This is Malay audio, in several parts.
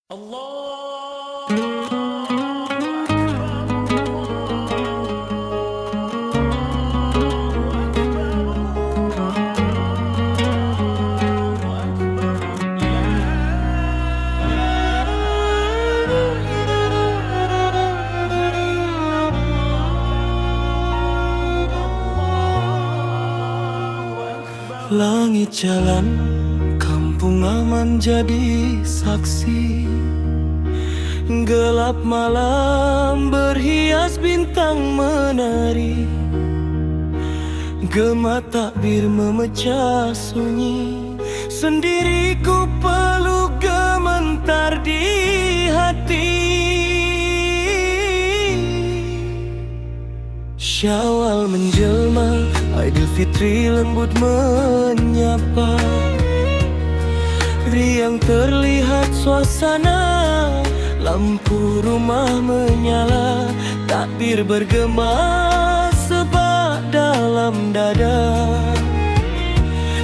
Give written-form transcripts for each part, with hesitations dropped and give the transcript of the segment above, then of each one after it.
Langit jalan, kampung aman jadi saksi. Gelap malam berhias bintang menari. Gema takbir memecah sunyi. Sendiriku peluk gementar di hati. Syawal menjelma, Aidil Fitri lembut menyapa. Riang terlihat suasana, lampu rumah menyala. Takbir bergema sebab dalam dada.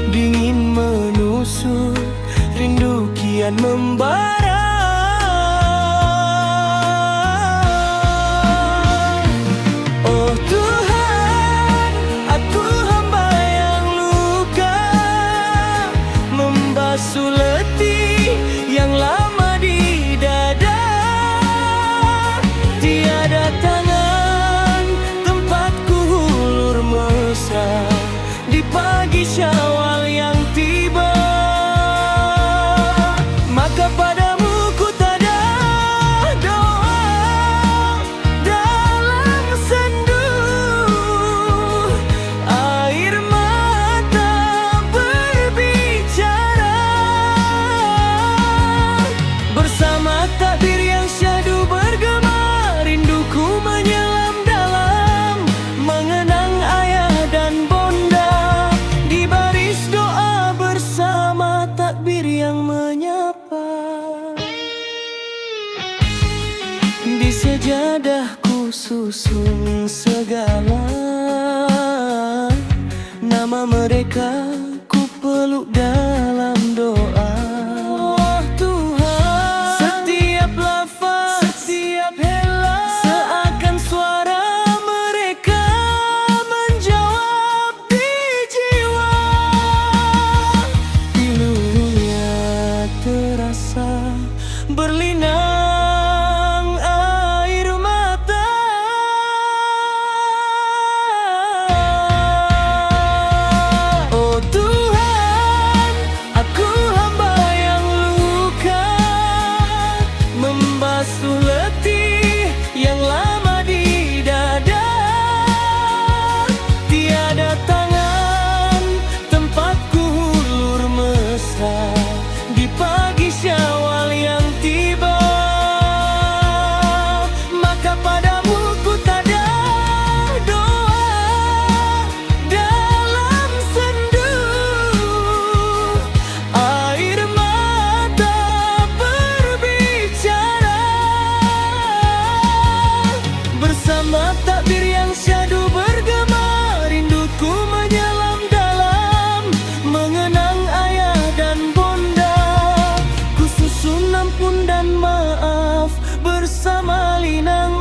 Dingin menusuk, rindu kian membara. Letih yang lama di dada. Tiada tangan tempatku hulur mesra di pagi Syawal yang tiba. Maka padamu ku tada doa dalam sendu. Air mata berbicara. Bersama takbir yang syahdu bergema, rinduku menyelam dalam, mengenang ayah dan bonda. Di baris doa bersama takbir yang menyapa. Di sejadahku susun segala nama mereka, ku peluk dalam doa. Berlinang air mata. Oh Tuhan, aku hamba yang luka, membasuh letih yang lama di dada. Tiada tangan tempatku hulur mesra di pagi Syawal yang tiba. Maka padamu ku tada doa dalam sendu. Air mata berbicara. Bersama takbir yang syahdu bergema, rinduku menyelam dalam, mengenang ayah dan bonda. Ku susun ampun dan maaf bersama linang